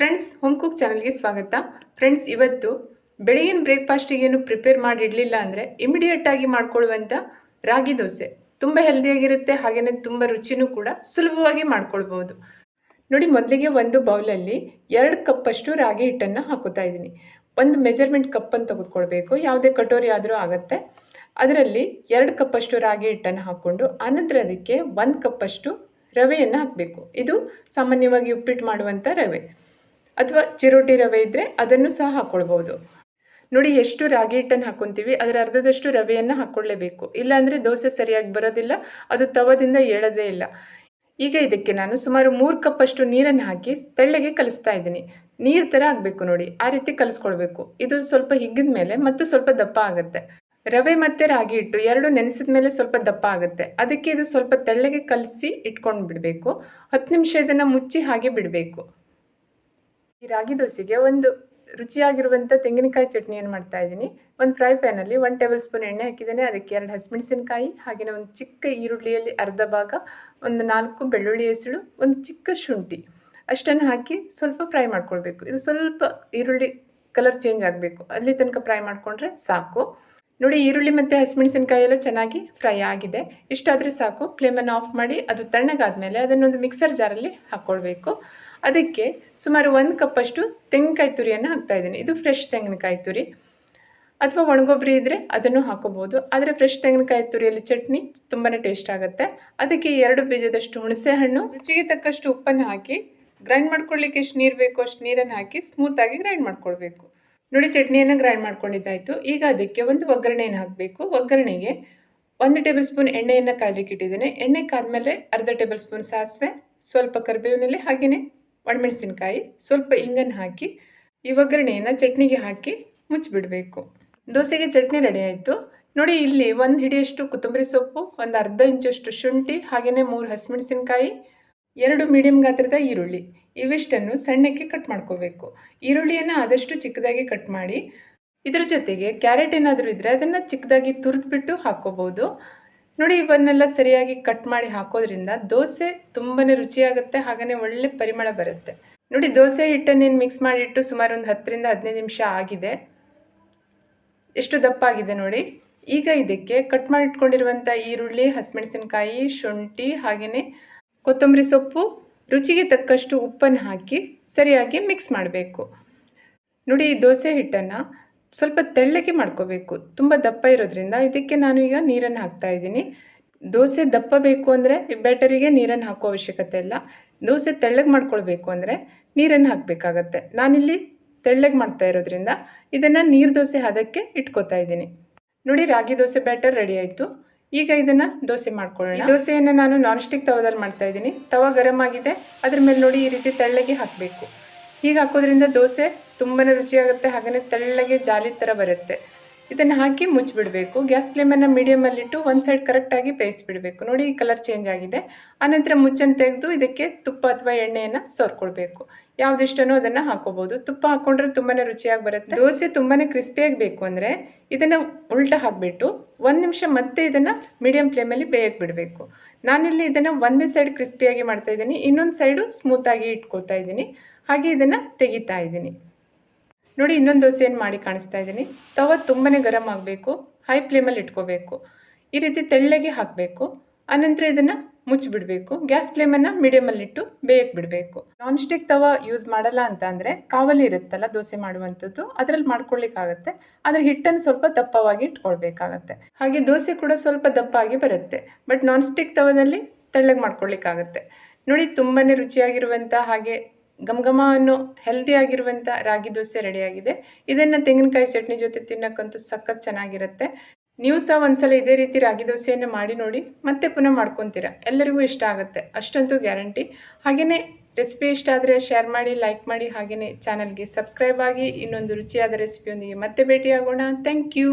Friends, home cook ಚಾನಲ್ಗೆ ಸ್ವಾಗತ. Friends, ಇವತ್ತು ಬೆಳಗಿನ ಬ್ರೇಕ್ಫಾಸ್ಟಿಗೆ ಏನು ಪ್ರಿಪೇರ್ ಮಾಡಿ ಇಡಲಿಲ್ಲ ಅಂದರೆ ಇಮಿಡಿಯೇಟ್ ಆಗಿ ಮಾಡ್ಕೊಳ್ಳುವಂಥ ರಾಗಿ ದೋಸೆ ತುಂಬ ಹೆಲ್ದಿಯಾಗಿರುತ್ತೆ. ಹಾಗೆಯೇ ತುಂಬ ರುಚಿನೂ ಕೂಡ ಸುಲಭವಾಗಿ ಮಾಡ್ಕೊಳ್ಬೋದು. ನೋಡಿ, ಮೊದಲಿಗೆ ಒಂದು ಬೌಲಲ್ಲಿ 2 ಕಪ್ಪಷ್ಟು ರಾಗಿ ಹಿಟ್ಟನ್ನು ಹಾಕೋತಾ ಇದ್ದೀನಿ. ಒಂದು ಮೆಜರ್ಮೆಂಟ್ ಕಪ್ಪನ್ನು ತೆಗೆದುಕೊಳ್ಬೇಕು, ಯಾವುದೇ ಕಟೋರಿ ಆದರೂ ಆಗುತ್ತೆ. ಅದರಲ್ಲಿ 2 ಕಪ್ಪಷ್ಟು ರಾಗಿ ಹಿಟ್ಟನ್ನು ಹಾಕ್ಕೊಂಡು ಆನಂತರ ಅದಕ್ಕೆ 1 ಕಪ್ಪಷ್ಟು ರವೆಯನ್ನು ಹಾಕಬೇಕು. ಇದು ಸಾಮಾನ್ಯವಾಗಿ ಉಪ್ಪಿಟ್ಟು ಮಾಡುವಂಥ ರವೆ ಅಥವಾ ಚಿರೋಟಿ ರವೆ ಇದ್ದರೆ ಅದನ್ನು ಸಹ ಹಾಕ್ಕೊಳ್ಬೋದು. ನೋಡಿ, ಎಷ್ಟು ರಾಗಿ ಹಿಟ್ಟನ್ನು ಹಾಕ್ಕೊತೀವಿ ಅದರ ಅರ್ಧದಷ್ಟು ರವೆಯನ್ನು ಹಾಕ್ಕೊಳ್ಳೇಬೇಕು, ಇಲ್ಲಾಂದರೆ ದೋಸೆ ಸರಿಯಾಗಿ ಬರೋದಿಲ್ಲ, ಅದು ತವದಿಂದ ಏಳೋದೇ ಇಲ್ಲ. ಈಗ ಇದಕ್ಕೆ ನಾನು ಸುಮಾರು 3 ಕಪ್ಪಷ್ಟು ನೀರನ್ನು ಹಾಕಿ ತೆಳ್ಳಗೆ ಕಲಿಸ್ತಾ ಇದ್ದೀನಿ. ನೀರು ಥರ ಆಗಬೇಕು ನೋಡಿ, ಆ ರೀತಿ ಕಲಿಸ್ಕೊಳ್ಬೇಕು. ಇದು ಸ್ವಲ್ಪ ಹಿಗ್ಗಿದ ಮೇಲೆ ಮತ್ತು ಸ್ವಲ್ಪ ದಪ್ಪ ಆಗುತ್ತೆ. ರವೆ ಮತ್ತು ರಾಗಿ ಹಿಟ್ಟು ಎರಡು ನೆನೆಸಿದ ಮೇಲೆ ಸ್ವಲ್ಪ ದಪ್ಪ ಆಗುತ್ತೆ. ಅದಕ್ಕೆ ಇದು ಸ್ವಲ್ಪ ತೆಳ್ಳಗೆ ಕಲಸಿ ಇಟ್ಕೊಂಡು ಬಿಡಬೇಕು. 10 ನಿಮಿಷ ಇದನ್ನು ಮುಚ್ಚಿ ಹಾಗೆ ಬಿಡಬೇಕು. ಈ ರಾಗಿ ದೋಸೆಗೆ ಒಂದು ರುಚಿಯಾಗಿರುವಂಥ ತೆಂಗಿನಕಾಯಿ ಚಟ್ನಿಯನ್ನು ಮಾಡ್ತಾ ಇದ್ದೀನಿ. ಒಂದು ಫ್ರೈ ಪ್ಯಾನಲ್ಲಿ 1 ಟೇಬಲ್ ಸ್ಪೂನ್ ಎಣ್ಣೆ ಹಾಕಿದ್ದೇನೆ. ಅದಕ್ಕೆ 2 ಹಸಿಮೆಣಸಿನಕಾಯಿ, ಹಾಗೆಯೇ ಒಂದು ಚಿಕ್ಕ ಈರುಳ್ಳಿಯಲ್ಲಿ ಅರ್ಧ ಭಾಗ, ಒಂದು 4 ಬೆಳ್ಳುಳ್ಳಿ ಹೆಸಳು, ಒಂದು ಚಿಕ್ಕ ಶುಂಠಿ ಅಷ್ಟನ್ನು ಹಾಕಿ ಸ್ವಲ್ಪ ಫ್ರೈ ಮಾಡ್ಕೊಳ್ಬೇಕು. ಇದು ಸ್ವಲ್ಪ ಈರುಳ್ಳಿ ಕಲರ್ ಚೇಂಜ್ ಆಗಬೇಕು, ಅಲ್ಲಿ ತನಕ ಫ್ರೈ ಮಾಡಿಕೊಂಡ್ರೆ ಸಾಕು. ನೋಡಿ, ಈರುಳ್ಳಿ ಮತ್ತು ಹಸಿಮೆಣಸಿನಕಾಯಿ ಎಲ್ಲ ಚೆನ್ನಾಗಿ ಫ್ರೈ ಆಗಿದೆ. ಇಷ್ಟಾದರೆ ಸಾಕು. ಫ್ಲೇಮನ್ನು ಆಫ್ ಮಾಡಿ ಅದು ತಣ್ಣಗಾದ್ಮೇಲೆ ಅದನ್ನೊಂದು ಮಿಕ್ಸರ್ ಜಾರಲ್ಲಿ ಹಾಕ್ಕೊಳ್ಬೇಕು. ಅದಕ್ಕೆ ಸುಮಾರು 1 ಕಪ್ಪಷ್ಟು ತೆಂಗಿನಕಾಯಿ ತುರಿಯನ್ನು ಹಾಕ್ತಾಯಿದ್ದೀನಿ. ಇದು ಫ್ರೆಶ್ ತೆಂಗಿನಕಾಯಿ ತುರಿ ಅಥವಾ ಒಣಗೊಬ್ಬರಿ ಇದ್ದರೆ ಅದನ್ನು ಹಾಕೋಬೋದು. ಆದರೆ ಫ್ರೆಶ್ ತೆಂಗಿನಕಾಯಿ ತುರಿಯಲ್ಲಿ ಚಟ್ನಿ ತುಂಬಾ ಟೇಸ್ಟ್ ಆಗುತ್ತೆ. ಅದಕ್ಕೆ 2 ಬೀಜದಷ್ಟು ಹುಣಸೆ ಹಣ್ಣು, ರುಚಿಗೆ ತಕ್ಕಷ್ಟು ಉಪ್ಪನ್ನು ಹಾಕಿ ಗ್ರೈಂಡ್ ಮಾಡ್ಕೊಳ್ಳಿಕ್ಕೆ ಎಷ್ಟು ನೀರು ಬೇಕೋ ಅಷ್ಟು ನೀರನ್ನು ಹಾಕಿ ಸ್ಮೂತಾಗಿ ಗ್ರೈಂಡ್ ಮಾಡ್ಕೊಳ್ಬೇಕು. ನೋಡಿ, ಚಟ್ನಿಯನ್ನು ಗ್ರೈಂಡ್ ಮಾಡ್ಕೊಂಡಿದ್ದಾಯಿತು. ಈಗ ಅದಕ್ಕೆ ಒಂದು ಒಗ್ಗರಣೆಯನ್ನು ಹಾಕಬೇಕು. ಒಗ್ಗರಣೆಗೆ 1 ಟೇಬಲ್ ಸ್ಪೂನ್ ಎಣ್ಣೆಯನ್ನು ಕಾಯ್ಲಿಕ್ಕೆ ಇಟ್ಟಿದ್ದೇನೆ. ಎಣ್ಣೆ ಕಾದ್ಮೇಲೆ ಅರ್ಧ ಟೇಬಲ್ ಸ್ಪೂನ್ ಸಾಸಿವೆ, ಸ್ವಲ್ಪ ಕರಿಬೇವಿನೆಲೆ, ಹಾಗೆಯೇ ಒಣಮೆಣಸಿನಕಾಯಿ, ಸ್ವಲ್ಪ ಇಂಗನ್ನು ಹಾಕಿ ಈ ಒಗ್ಗರಣೆಯನ್ನು ಚಟ್ನಿಗೆ ಹಾಕಿ ಮುಚ್ಚಿಬಿಡಬೇಕು. ದೋಸೆಗೆ ಚಟ್ನಿ ರೆಡಿ ಆಯಿತು. ನೋಡಿ, ಇಲ್ಲಿ 1 ಹಿಡಿಯಷ್ಟು ಕೊತ್ತಂಬರಿ ಸೊಪ್ಪು, ಒಂದು ಅರ್ಧ ಇಂಚಷ್ಟು ಶುಂಠಿ, ಹಾಗೆಯೇ 3 ಹಸಿಮೆಣಸಿನಕಾಯಿ, 2 ಮೀಡಿಯಂ ಗಾತ್ರದ ಈರುಳ್ಳಿ, ಇವಿಷ್ಟನ್ನು ಸಣ್ಣಕ್ಕೆ ಕಟ್ ಮಾಡ್ಕೋಬೇಕು. ಈರುಳ್ಳಿಯನ್ನು ಆದಷ್ಟು ಚಿಕ್ಕದಾಗಿ ಕಟ್ ಮಾಡಿ. ಇದರ ಜೊತೆಗೆ ಕ್ಯಾರೆಟ್ ಏನಾದರೂ ಇದ್ದರೆ ಅದನ್ನು ಚಿಕ್ಕದಾಗಿ ತುರಿದ್ಬಿಟ್ಟು ಹಾಕ್ಕೋಬೋದು. ನೋಡಿ, ಇವನ್ನೆಲ್ಲ ಸರಿಯಾಗಿ ಕಟ್ ಮಾಡಿ ಹಾಕೋದ್ರಿಂದ ದೋಸೆ ತುಂಬಾ ರುಚಿಯಾಗುತ್ತೆ, ಹಾಗೆಯೇ ಒಳ್ಳೆ ಪರಿಮಳ ಬರುತ್ತೆ. ನೋಡಿ, ದೋಸೆ ಹಿಟ್ಟನ್ನೇನು ಮಿಕ್ಸ್ ಮಾಡಿಟ್ಟು ಸುಮಾರು ಒಂದು 10 ರಿಂದ 15 ನಿಮಿಷ ಆಗಿದೆ. ಎಷ್ಟು ದಪ್ಪ ಆಗಿದೆ ನೋಡಿ. ಈಗ ಇದಕ್ಕೆ ಕಟ್ ಮಾಡಿಟ್ಕೊಂಡಿರುವಂಥ ಈರುಳ್ಳಿ, ಹಸಿಮೆಣಸಿನಕಾಯಿ, ಶುಂಠಿ, ಹಾಗೆಯೇ ಕೊತ್ತಂಬರಿ ಸೊಪ್ಪು, ರುಚಿಗೆ ತಕ್ಕಷ್ಟು ಉಪ್ಪನ್ನು ಹಾಕಿ ಸರಿಯಾಗಿ ಮಿಕ್ಸ್ ಮಾಡಬೇಕು. ನೋಡಿ, ಈ ದೋಸೆ ಹಿಟ್ಟನ್ನು ಸ್ವಲ್ಪ ತೆಳ್ಳಗೆ ಮಾಡ್ಕೋಬೇಕು. ತುಂಬ ದಪ್ಪ ಇರೋದ್ರಿಂದ ಇದಕ್ಕೆ ನಾನು ಈಗ ನೀರನ್ನು ಹಾಕ್ತಾ ಇದ್ದೀನಿ. ದೋಸೆ ದಪ್ಪ ಬೇಕು ಅಂದರೆ ಬ್ಯಾಟರಿಗೆ ನೀರನ್ನು ಹಾಕೋ ಅವಶ್ಯಕತೆ ಇಲ್ಲ. ದೋಸೆ ತೆಳ್ಳಗೆ ಮಾಡ್ಕೊಳ್ಬೇಕು ಅಂದರೆ ನೀರನ್ನು ಹಾಕಬೇಕಾಗತ್ತೆ. ನಾನಿಲ್ಲಿ ತೆಳ್ಳಗೆ ಮಾಡ್ತಾ ಇರೋದ್ರಿಂದ ಇದನ್ನು ನೀರು ದೋಸೆ ಹದಕ್ಕೆ ಇಟ್ಕೋತಾ ಇದ್ದೀನಿ. ನೋಡಿ, ರಾಗಿ ದೋಸೆ ಬ್ಯಾಟರ್ ರೆಡಿ ಆಯಿತು. ಈಗ ಇದನ್ನು ದೋಸೆ ಮಾಡ್ಕೊಳ್ಳೋಣ. ದೋಸೆಯನ್ನು ನಾನು ನಾನ್ ಸ್ಟಿಕ್ ತವದಲ್ಲಿ ಮಾಡ್ತಾ ಇದ್ದೀನಿ. ತವ ಗರಂ ಆಗಿದೆ. ಅದ್ರ ಮೇಲೆ ನೋಡಿ, ಈ ರೀತಿ ತೆಳ್ಳಗೆ ಹಾಕಬೇಕು. ಹೀಗೆ ಹಾಕೋದ್ರಿಂದ ದೋಸೆ ತುಂಬಾ ರುಚಿಯಾಗುತ್ತೆ, ಹಾಗೆಯೇ ತೆಳ್ಳಗೆ ಜಾಲಿ ಥರ ಬರುತ್ತೆ. ಇದನ್ನು ಹಾಕಿ ಮುಚ್ಚಿಬಿಡಬೇಕು. ಗ್ಯಾಸ್ ಫ್ಲೇಮನ್ನು ಮೀಡಿಯಮಲ್ಲಿಟ್ಟು ಒಂದು ಸೈಡ್ ಕರೆಕ್ಟಾಗಿ ಬೇಯಿಸಿಬಿಡಬೇಕು. ನೋಡಿ, ಈ ಕಲರ್ ಚೇಂಜ್ ಆಗಿದೆ. ಆನಂತರ ಮುಚ್ಚನ್ನು ತೆಗೆದು ಇದಕ್ಕೆ ತುಪ್ಪ ಅಥವಾ ಎಣ್ಣೆಯನ್ನು ಸೋರ್ಕೊಳ್ಬೇಕು. ಯಾವುದಿಷ್ಟನೋ ಅದನ್ನು ಹಾಕೋಬೋದು. ತುಪ್ಪ ಹಾಕ್ಕೊಂಡ್ರೆ ತುಂಬಾ ರುಚಿಯಾಗಿ ಬರುತ್ತೆ. ದೋಸೆ ತುಂಬಾ ಕ್ರಿಸ್ಪಿಯಾಗಿ ಬೇಕು ಅಂದರೆ ಇದನ್ನು ಉಲ್ಟಾ ಹಾಕಿಬಿಟ್ಟು 1 ನಿಮಿಷ ಮತ್ತೆ ಇದನ್ನು ಮೀಡಿಯಂ ಫ್ಲೇಮಲ್ಲಿ ಬೇಯಕ್ಕೆ ಬಿಡಬೇಕು. ನಾನಿಲ್ಲಿ ಇದನ್ನು ಒಂದೇ ಸೈಡ್ ಕ್ರಿಸ್ಪಿಯಾಗಿ ಮಾಡ್ತಾ ಇದ್ದೀನಿ, ಇನ್ನೊಂದು ಸೈಡು ಸ್ಮೂತಾಗಿ ಇಟ್ಕೊಳ್ತಾ ಇದ್ದೀನಿ. ಹಾಗೆ ಇದನ್ನು ತೆಗಿತಾ ಇದ್ದೀನಿ. ನೋಡಿ, ಇನ್ನೊಂದು ದೋಸೆಯನ್ನು ಮಾಡಿ ಕಾಣಿಸ್ತಾ ಇದ್ದೀನಿ. ತವ ತುಂಬಾ ಗರಂ ಆಗಬೇಕು, ಹೈ ಫ್ಲೇಮಲ್ಲಿ ಇಟ್ಕೋಬೇಕು. ಈ ರೀತಿ ತೆಳ್ಳಗೆ ಹಾಕಬೇಕು. ಆನಂತರ ಇದನ್ನು ಮುಚ್ಚಿಬಿಡಬೇಕು. ಗ್ಯಾಸ್ ಫ್ಲೇಮನ್ನು ಮೀಡಿಯಮಲ್ಲಿಟ್ಟು ಬೇಯಕ್ಕೆ ಬಿಡಬೇಕು. ನಾನ್ ಸ್ಟಿಕ್ ತವ ಯೂಸ್ ಮಾಡಲ್ಲ ಅಂತ ಅಂದರೆ ಕಾವಲಿ ಇರುತ್ತಲ್ಲ ದೋಸೆ ಮಾಡುವಂಥದ್ದು, ಅದರಲ್ಲಿ ಮಾಡ್ಕೊಳ್ಳಿಕ್ಕಾಗತ್ತೆ. ಆದರೆ ಹಿಟ್ಟನ್ನು ಸ್ವಲ್ಪ ದಪ್ಪವಾಗಿ ಇಟ್ಕೊಳ್ಬೇಕಾಗತ್ತೆ. ಹಾಗೆ ದೋಸೆ ಕೂಡ ಸ್ವಲ್ಪ ದಪ್ಪಾಗಿ ಬರುತ್ತೆ. ಬಟ್ ನಾನ್ ಸ್ಟಿಕ್ ತವದಲ್ಲಿ ತೆಳ್ಳಗೆ ಮಾಡ್ಕೊಳ್ಳಿಕ್ಕಾಗತ್ತೆ. ನೋಡಿ, ತುಂಬಾ ರುಚಿಯಾಗಿರುವಂಥ ಹಾಗೆ ಘಮ ಅನ್ನೋ ಹೆಲ್ದಿ ಆಗಿರುವಂಥ ರಾಗಿ ದೋಸೆ ರೆಡಿಯಾಗಿದೆ. ಇದನ್ನು ತೆಂಗಿನಕಾಯಿ ಚಟ್ನಿ ಜೊತೆ ತಿನ್ನೋಕ್ಕಂತೂ ಸಖತ್ ಚೆನ್ನಾಗಿರುತ್ತೆ. ನೀವು ಸಹ ಒಂದ್ಸಲ ಇದೇ ರೀತಿ ರಾಗಿ ದೋಸೆಯನ್ನು ಮಾಡಿ ನೋಡಿ, ಮತ್ತೆ ಪುನಃ ಮಾಡ್ಕೊತೀರಾ. ಎಲ್ಲರಿಗೂ ಇಷ್ಟ ಆಗುತ್ತೆ, ಅಷ್ಟಂತೂ ಗ್ಯಾರಂಟಿ. ಹಾಗೆಯೇ ರೆಸಿಪಿ ಇಷ್ಟ ಆದರೆ ಶೇರ್ ಮಾಡಿ, ಲೈಕ್ ಮಾಡಿ, ಹಾಗೆಯೇ ಚಾನಲ್ಗೆ ಸಬ್ಸ್ಕ್ರೈಬ್ ಆಗಿ. ಇನ್ನೊಂದು ರುಚಿಯಾದ ರೆಸಿಪಿಯೊಂದಿಗೆ ಮತ್ತೆ ಭೇಟಿಯಾಗೋಣ. Thank you.